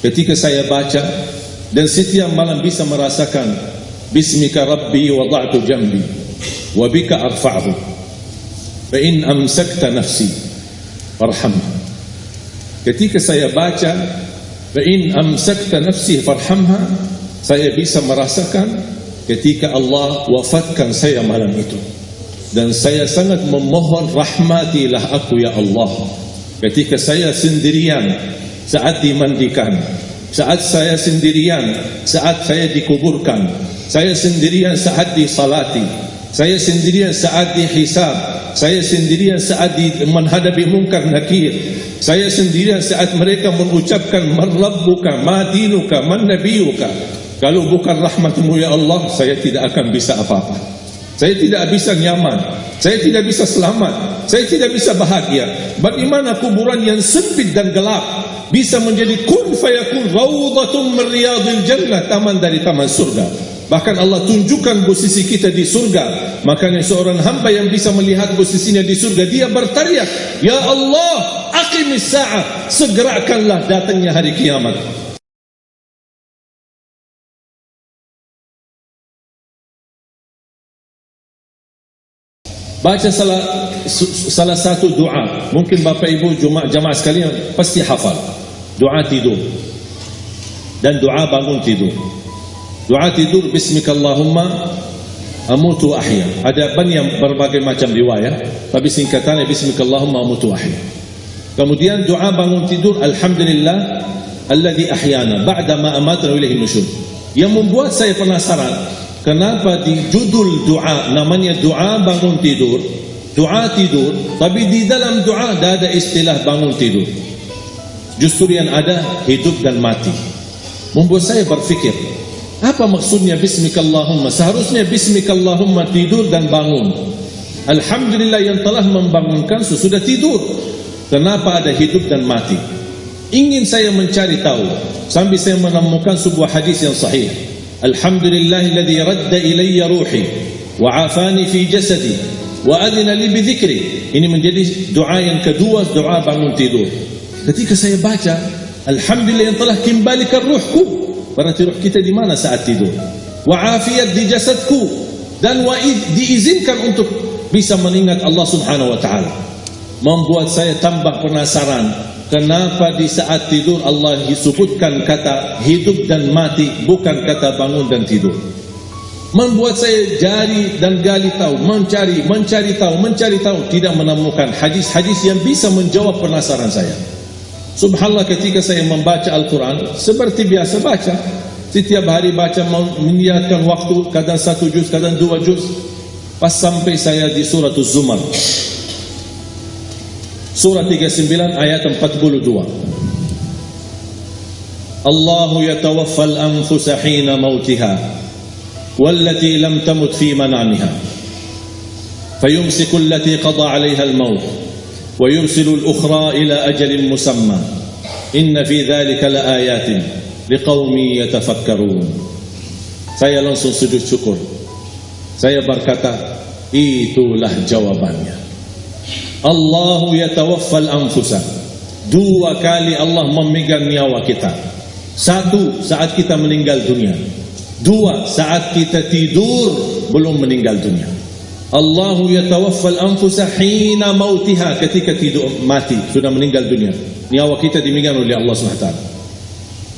ketika saya baca dan setiap malam bisa merasakan bismika rabbi wada'tu jambi wa bika arfa'hu fa in amsakta nafsi farhamha. Ketika saya baca fa in amsakta nafsi farhamha, saya bisa merasakan ketika Allah wafatkan saya malam itu, dan saya sangat memohon rahmatilah aku ya Allah. Ketika saya sendirian saat dimandikan, saat saya sendirian saat saya dikuburkan, saya sendirian saat disalati, saya sendirian saat dihisab, saya sendirian saat menghadapi munkar nakir, saya sendirian saat mereka mengucapkan man rabbuka, ma dinuka, man nabiyuka. Kalau bukan rahmatmu ya Allah, saya tidak akan bisa apa-apa. Saya tidak bisa nyaman, saya tidak bisa selamat, saya tidak bisa bahagia. Bagaimana kuburan yang sempit dan gelap bisa menjadi kun fayakun raudhatun min riyadil jannah, taman dari taman surga. Bahkan Allah tunjukkan posisi kita di surga. Makanya seorang hamba yang bisa melihat posisinya di surga, dia berteriak, ya Allah, aqimis sa'ah, segerakanlah datangnya hari kiamat. Baca salah satu doa, mungkin Bapak Ibu jamaah sekalian pasti hafal. Doa tidur dan doa bangun tidur. Doa tidur bismikallahumma amutu ahya. Ada banyak berbagai macam riwayat, tapi singkatannya bismikallahumma amutu ahya. Kemudian doa bangun tidur, alhamdulillah alladzi ahyana ba'da ma amatana ilaihi nusyur. Yang membuat saya penasaran, kenapa di judul doa namanya doa bangun tidur, doa tidur, tapi di dalam doa tidak ada istilah bangun tidur. Justru yang ada hidup dan mati. Membuat saya berfikir, apa maksudnya bismikallahumma? Seharusnya bismikallahumma tidur dan bangun. Alhamdulillah yang telah membangunkan sesudah tidur. Kenapa ada hidup dan mati? Ingin saya mencari tahu sampai saya menemukan sebuah hadis yang sahih. Alhamdulillahilladzi radda ilayya ruhi wa afani fi jasadi wa adina li bi dzikri. Ini menjadi doa yang kedua, doa bangun tidur. Ketika saya baca alhamdulillah yang telah kembalikan ruhku, berarti ruh kita di mana saat tidur? Wa afiyat di jasadku, dan diizinkan untuk bisa mengingat Allah Subhanahu wa taala. Membuat saya tambah penasaran, kenapa di saat tidur Allah disebutkan kata hidup dan mati, bukan kata bangun dan tidur. Membuat saya jari dan gali tahu, mencari tahu, tidak menemukan hadis-hadis yang bisa menjawab penasaran saya. Subhanallah, ketika saya membaca Al-Quran seperti biasa baca, setiap hari baca, meniatkan waktu, kadang 1 juz, kadang 2 juz, pas sampai saya di surat Az-Zumar, surah 39 ayat 42. Allahu yatawaffal anfusa hina mautiha wallati lam tamut fi manamiha fayumsiku allati qada 'alayha al-maut wa yursilu al-ukhra ila ajalin musamma inna fi dhalika laayatin liqaumin yatafakkarun. Saya langsung sujud syukur. Saya berkata, itulah jawabannya. Allahu yatawaffal anfusa. 2 kali Allah memegang nyawa kita. 1 saat kita meninggal dunia, 2 saat kita tidur belum meninggal dunia. Allahu yatawaffal anfusa hina mautiha, ketika tidur mati, sudah meninggal dunia, nyawa kita dimegang oleh Allah SWT.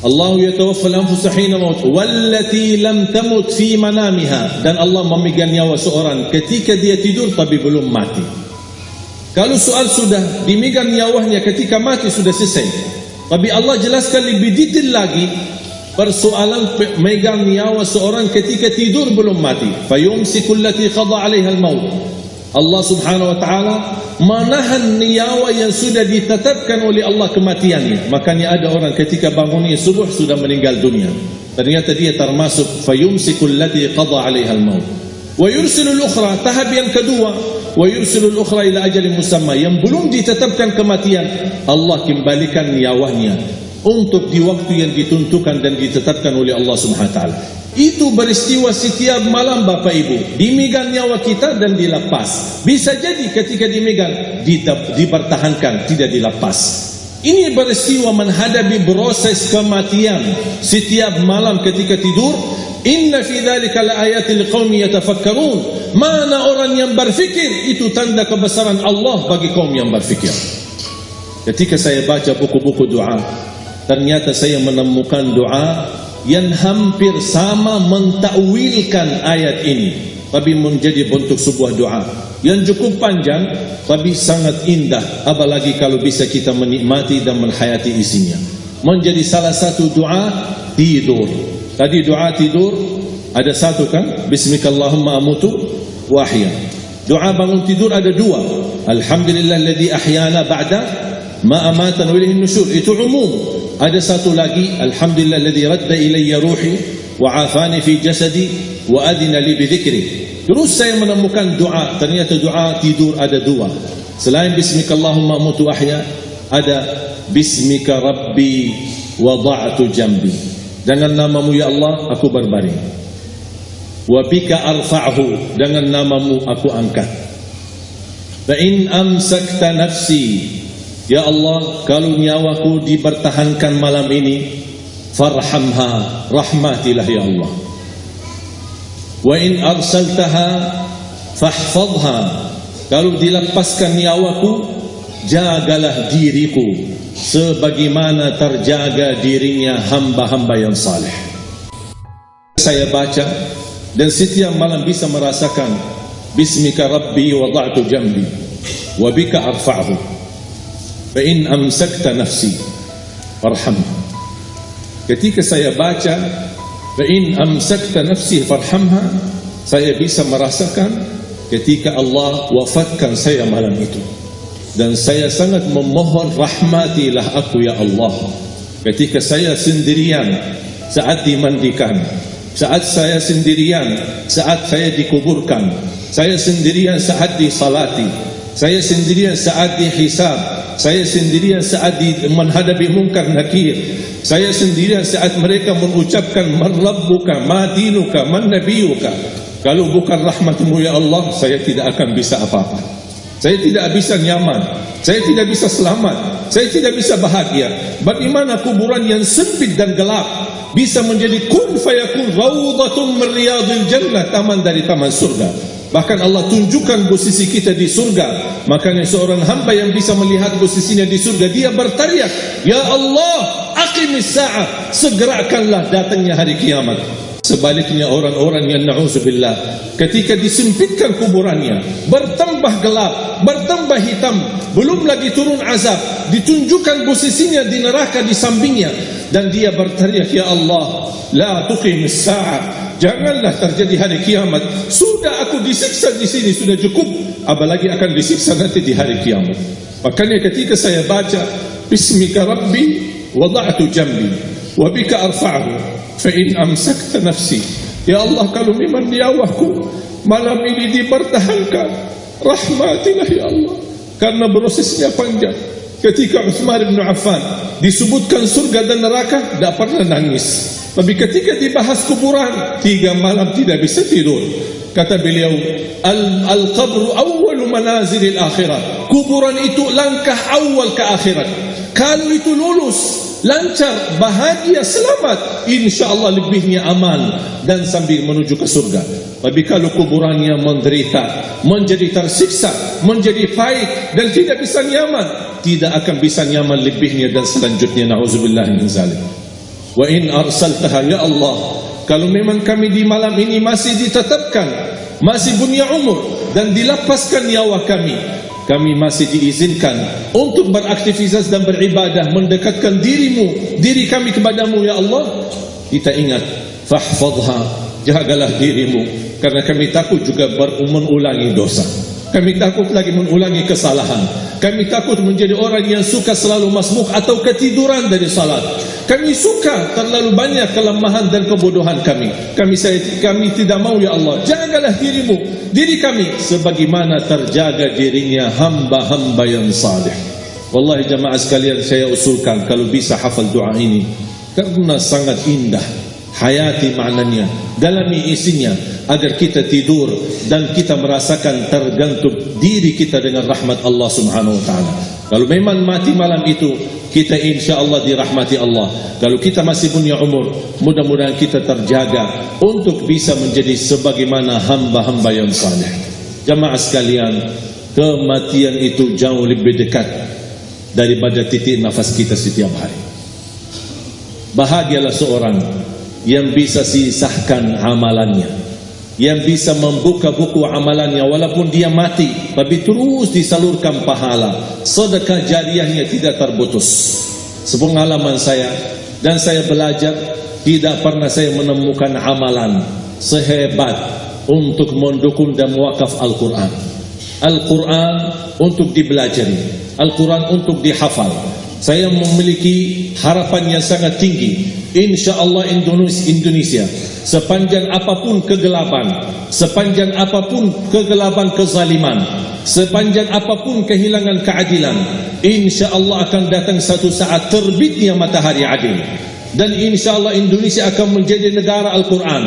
Allahu yatawaffal anfusa hina maut wallati lam tamut fi manamiha, dan Allah memegang nyawa seorang ketika dia tidur tapi belum mati. Kalau soal sudah dimegang nyawanya ketika mati sudah selesai, tapi Allah jelaskan lebih detail lagi persoalan megang nyawa seorang ketika tidur belum mati. Fayumsiku allati qada 'alaiha al-maut. Allah Subhanahu wa taala menahan nyawa yang sudah ditetapkan oleh Allah kematiannya. Makanya ada orang ketika bangunnya subuh sudah meninggal dunia, ternyata dia termasuk fayumsiku allati qada 'alaiha al-maut. Wa yursilul ukhra, tahap yang kedua, wa yursilul ukhra ila ajalin musamma, yang belum ditetapkan kematian, Allah kembalikan nyawanya untuk di waktu yang ditentukan dan ditetapkan oleh Allah Subhanahu wa taala. Itu beristiwa setiap malam Bapak Ibu. Dimegang nyawa kita dan dilepas. Bisa jadi ketika dimegang dipertahankan, tidak dilepas. Ini peristiwa menghadapi proses kematian setiap malam ketika tidur. Inna fi dzalika laayatil liqaumin yatafakkarun. Mana orang yang berfikir, itu tanda kebesaran Allah bagi kaum yang berfikir. Ketika saya baca buku-buku doa, ternyata saya menemukan doa yang hampir sama mentakwilkan ayat ini, tapi menjadi bentuk sebuah doa yang cukup panjang tapi sangat indah, apalagi kalau bisa kita menikmati dan menghayati isinya. Menjadi salah satu doa tidur. Tadi doa tidur ada satu kan, bismikallahumma amutu wa ahya. Doa bangun tidur ada dua, alhamdulillahilladzi ahyana ba'da ma amatana wa ilaihin nusyur, itu umum. Ada satu lagi, alhamdulillahilladzi radda ilayya ruhi wa afani fi jasadi wa adina li bi dzikri. Terus saya menemukan doa, ternyata doa tidur ada dua. Selain bismikallahumma amutu wa ahya, ada bismika rabbi wada'tu jambi. Dengan namamu ya Allah aku berbaring. Wa bika arfa'hu, dengan namamu aku angkat. Fa in amsakta nafsi, ya Allah, kalau nyawaku dipertahankan malam ini, farhamha, rahmatilah ya Allah. Wa in arsaltaha fahfadha, kalau dilepaskan nyawaku, jagalah diriku sebagaimana terjaga dirinya hamba-hamba yang saleh. Saya baca dan setiap malam bisa merasakan bismika rabbi wada'tu jambi wa bika arfa'hu fa in amsakta nafsi farhamha. Ketika saya baca fa in amsakta nafsi farhamha, saya bisa merasakan ketika Allah wafatkan saya malam itu. Dan saya sangat memohon, rahmatilah aku ya Allah. Ketika saya sendirian saat dimandikan, saat saya sendirian saat saya dikuburkan, saya sendirian saat disalati, saya sendirian saat dihisab, saya sendirian saat menghadapi munkar nakir, saya sendirian saat mereka mengucapkan man rabbuka, ma dinuka, man nabiyuka. Kalau bukan rahmatmu ya Allah, saya tidak akan bisa apa-apa. Saya tidak bisa nyaman, saya tidak bisa selamat, saya tidak bisa bahagia. Bagaimana kuburan yang sempit dan gelap bisa menjadi kun fayakun raudhatun min riyadil jannah, taman dari taman surga. Bahkan Allah tunjukkan posisi kita di surga. Makanya seorang hamba yang bisa melihat posisinya di surga, dia berteriak, ya Allah, aqimis sa'ah, segerakanlah datangnya hari kiamat. Sebaliknya orang-orang yang na'udzubillah, ketika disempitkan kuburannya, bertambah gelap, bertambah hitam, belum lagi turun azab, ditunjukkan posisinya di neraka di sampingnya, dan dia berteriak, ya Allah, la tuqimis sa'ah, janganlah terjadi hari kiamat. Sudah aku disiksa di sini sudah cukup, apalagi akan disiksa nanti di hari kiamat. Makanya ketika saya baca bismika rabbi wada'tu jambi wa bika arfa'hu fa in amsakta nafsi, ya Allah, kalau memang nyawaku malam ini dipertahankan, rahmatilah ya Allah. Karena prosesnya panjang. Ketika Utsman bin Affan disebutkan surga dan neraka, tidak pernah nangis. Tapi ketika dibahas kuburan, 3 malam tidak bisa tidur. Kata beliau, al-qabru awwalu manazilil akhirah. Kuburan itu langkah awal ke akhirat. Kalau itu lulus, lancar, bahagia, selamat, insyaAllah lebihnya aman dan sambil menuju ke surga. Tapi kalau kuburannya menderita, menjadi tersiksa, menjadi pahit dan tidak bisa nyaman, tidak akan bisa nyaman lebihnya dan selanjutnya. Na'udzubillah min zalik. Wa in arsaltaha, ya Allah, kalau memang kami di malam ini masih ditetapkan, masih punya umur dan dilepaskan nyawa kami, kami masih diizinkan untuk beraktivitas dan beribadah, mendekatkan diri kami kepadamu ya Allah. Kita ingat, fahfadha, jagalah dirimu, karena kami takut juga mengulangi dosa. Kami takut lagi mengulangi kesalahan. Kami takut menjadi orang yang suka selalu masbuk atau ketiduran dari salat. Kami suka terlalu banyak kelemahan dan kebodohan kami. Kami tidak mau ya Allah. Jagalah diri kami sebagaimana terjaga dirinya hamba-hamba yang saleh. Wallahi jamaah sekalian, saya usulkan kalau bisa hafal doa ini, karena sangat indah. Hayati maknanya, dalami isinya, agar kita tidur dan kita merasakan tergantung diri kita dengan rahmat Allah Subhanahu wa ta'ala. Kalau memang mati malam itu, kita insya Allah dirahmati Allah. Kalau kita masih punya umur, mudah-mudahan kita terjaga untuk bisa menjadi sebagaimana hamba-hamba yang saleh. Jamaah sekalian, kematian itu jauh lebih dekat daripada titik nafas kita setiap hari. Bahagialah seorang yang bisa sisahkan amalannya, yang bisa membuka buku amalannya walaupun dia mati, tapi terus disalurkan pahala, sedekah jariahnya tidak terputus. Sepengalaman saya, dan saya belajar, tidak pernah saya menemukan amalan sehebat untuk mendukung dan mewakaf Al-Quran. Al-Quran untuk dibelajari, Al-Quran untuk dihafal. Saya memiliki harapan yang sangat tinggi, insya Allah Indonesia sepanjang apapun kegelapan, sepanjang apapun kegelapan kezaliman, sepanjang apapun kehilangan keadilan, insya Allah akan datang satu saat terbitnya matahari adil, dan insya Allah Indonesia akan menjadi negara Al-Quran.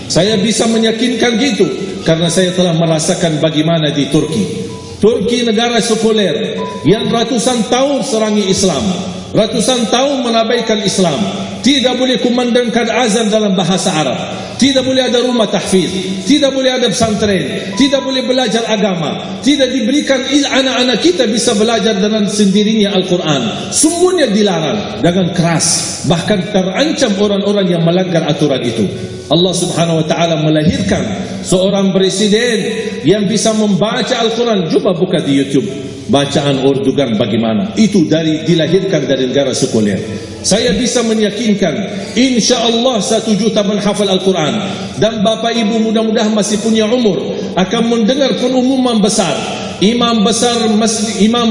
Saya bisa meyakinkan gitu karena saya telah merasakan bagaimana di Turki. Turki negara sekuler yang ratusan tahun serangi Islam, ratusan tahun menabaikan Islam, tidak boleh kumandangkan azan dalam bahasa Arab, tidak boleh ada rumah tahfiz, tidak boleh ada pesantren, tidak boleh belajar agama, tidak diberikan anak-anak kita bisa belajar dengan sendirinya Al-Quran. Semuanya dilarang dengan keras, bahkan terancam orang-orang yang melanggar aturan itu. Allah Subhanahu wa taala melahirkan seorang presiden yang bisa membaca Al-Quran. Coba buka di YouTube bacaan Erdogan bagaimana. Itu dilahirkan dari negara sekuler. Saya bisa meyakinkan insya Allah 1 juta menghafal Al-Quran, dan Bapak Ibu mudah-mudahan masih punya umur akan mendengar pengumuman besar imam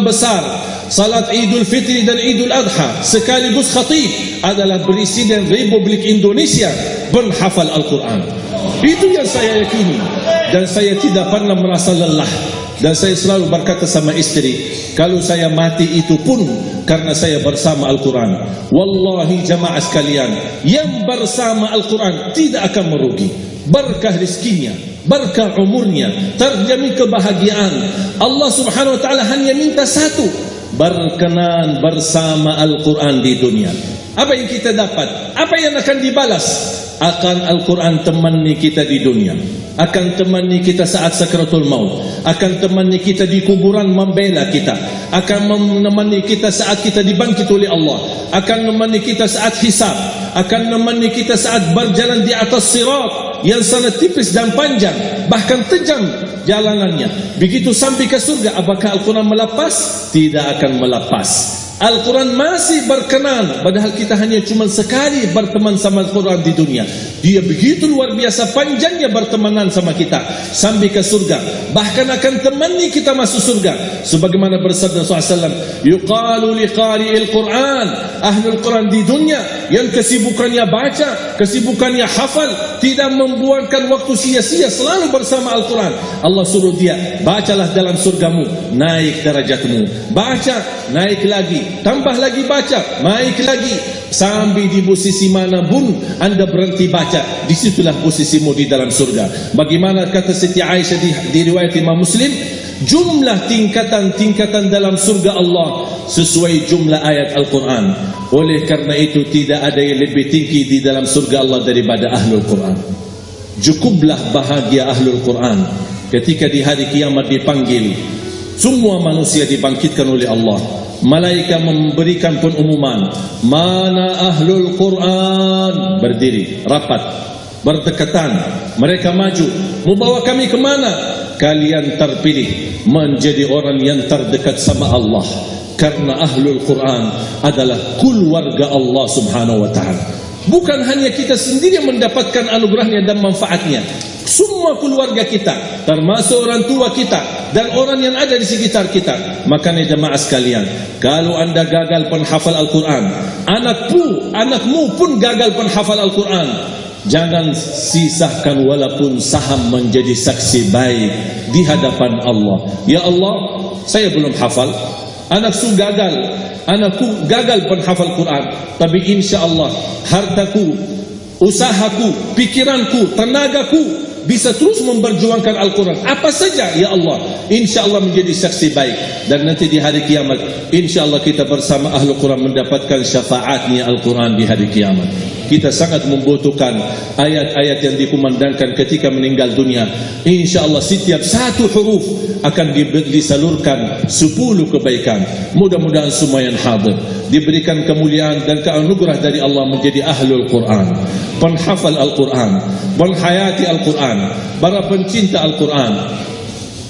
besar salat Idul Fitri dan Idul Adha sekaligus khatib adalah Presiden Republik Indonesia menghafal Al-Quran. Itu yang saya yakini, dan saya tidak pernah merasa lelah. Dan saya selalu berkata sama istri, kalau saya mati itu pun karena saya bersama Al-Quran. Wallahi jamaah sekalian, yang bersama Al-Quran tidak akan merugi. Berkah rizkinya, berkah umurnya, terjamin kebahagiaan. Allah Subhanahu wa ta'ala hanya minta satu, berkenan bersama Al-Quran di dunia. Apa yang kita dapat? Apa yang akan dibalas? Akan Al-Quran temani kita di dunia, akan temani kita saat sakratul maut, akan temani kita di kuburan membela kita, akan menemani kita saat kita dibangkit oleh Allah, akan menemani kita saat hisab, akan menemani kita saat berjalan di atas sirat yang sangat tipis dan panjang, bahkan tajam jalanannya. Begitu sampai ke surga, apakah Al-Quran melepas? Tidak akan melepas. Al-Quran masih berkenan, padahal kita hanya cuma sekali berteman sama Al-Quran di dunia. Dia begitu luar biasa panjangnya bertemanan sama kita sampai ke surga, bahkan akan temani kita masuk surga. Sebagaimana bersabda SAW, yuqalu liqari'il Quran, ahlul Quran di dunia yang kesibukannya baca, kesibukannya hafal, tidak membuangkan waktu sia-sia, selalu bersama Al-Quran. Allah suruh dia, bacalah dalam surgamu, naik derajatmu, baca, naik lagi, tambah lagi baca, naik lagi, sampai di posisi mana pun anda berhenti baca, disitulah posisimu di dalam surga. Bagaimana kata Siti Aisyah di riwayat Imam Muslim, jumlah tingkatan-tingkatan dalam surga Allah sesuai jumlah ayat Al-Quran. Oleh karena itu tidak ada yang lebih tinggi di dalam surga Allah daripada Ahlul Quran. Cukuplah bahagia Ahlul Quran ketika di hari kiamat dipanggil, semua manusia dibangkitkan oleh Allah. Malaikat memberikan pengumuman, mana Ahlul Quran? Berdiri, rapat, berdekatan. Mereka maju, mau bawa kami ke mana? Kalian terpilih menjadi orang yang terdekat sama Allah, karena Ahlul Quran adalah keluarga Allah Subhanahu wa ta'ala. Bukan hanya kita sendiri yang mendapatkan anugerahnya dan manfaatnya, semua keluarga kita, termasuk orang tua kita dan orang yang ada di sekitar kita. Makanya jemaah sekalian, kalau anda gagal penghafal Al-Quran, anakmu pun gagal penghafal Al-Quran, jangan sisahkan walaupun saham menjadi saksi baik di hadapan Allah. Ya Allah, saya belum hafal, anakku gagal penghafal Quran, tapi insya Allah hartaku, usahaku, pikiranku, tenagaku bisa terus memperjuangkan Al-Quran. Apa saja, ya Allah, insya Allah menjadi saksi baik. Dan nanti di hari kiamat, insya Allah kita bersama Ahlul Quran mendapatkan syafaatnya Al-Quran di hari kiamat. Kita sangat membutuhkan ayat-ayat yang dikumandangkan ketika meninggal dunia. Insya Allah setiap satu huruf akan disalurkan 10 kebaikan. Mudah-mudahan semua yang hadir diberikan kemuliaan dan keanugerah dari Allah menjadi Ahlul Quran, penghafal Al-Quran, penghayati Al-Quran, para pencinta Al-Quran,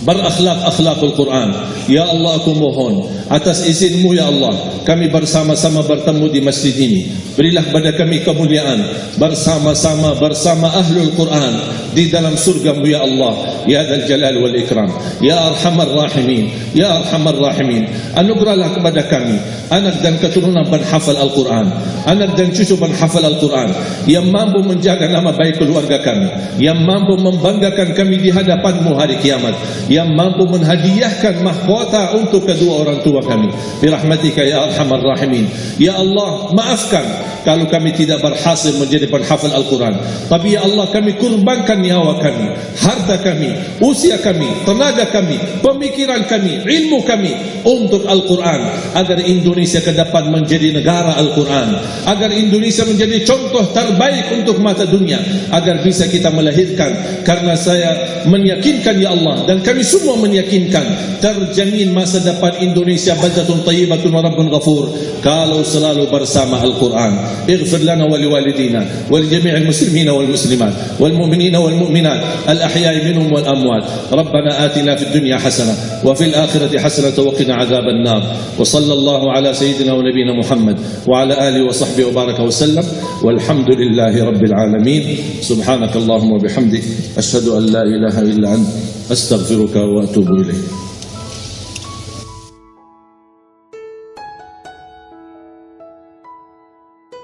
berakhlak Al-Quran. Ya Allah, aku mohon atas izinmu ya Allah, kami bersama-sama bertemu di masjid ini. Berilah pada kami kemuliaan bersama-sama bersama Ahlul Quran di dalam surga-Mu ya Allah, ya Dzal Jalal wal Ikram, ya Arhamar Rahimin, ya Arhamar Rahimin. Anugerahlah kepada kami anak dan keturunan penghafal Al-Quran, anak dan cucu penghafal Al-Quran yang mampu menjaga nama baik keluarga kami, yang mampu membanggakan kami di hadapan-Mu hari kiamat, yang mampu menghadiahkan mahkota untuk kedua orang tua kami. Birahmatika ya Arhamar Rahimin. Ya Allah, maafkan kalau kami tidak berhasil menjadi penghafal Al-Quran, tapi ya Allah, kami kurbankan nyawa kami, harta kami, usia kami, tenaga kami, pemikiran kami, ilmu kami untuk Al-Quran, agar Indonesia ke depan menjadi negara Al-Quran, agar Indonesia menjadi contoh terbaik untuk mata dunia, agar bisa kita melahirkan. Karena saya meyakinkan ya Allah, dan kami semua meyakinkan, terjamin masa depan Indonesia baldatun thayyibatun wa rabbun ghafur kalau selalu bersama Al-Quran. اغفر لنا ولوالدينا ولجميع المسلمين والمسلمات والمؤمنين والمؤمنات الأحياء منهم والأموات. ربنا آتنا في الدنيا حسنة وفي الآخرة حسنة وقنا عذاب النار. وصلى الله على سيدنا ونبينا محمد وعلى آله وصحبه وبارك وسلم والحمد لله رب العالمين. سبحانك اللهم وبحمدك أشهد أن لا إله إلا أنت أستغفرك وأتوب إليك.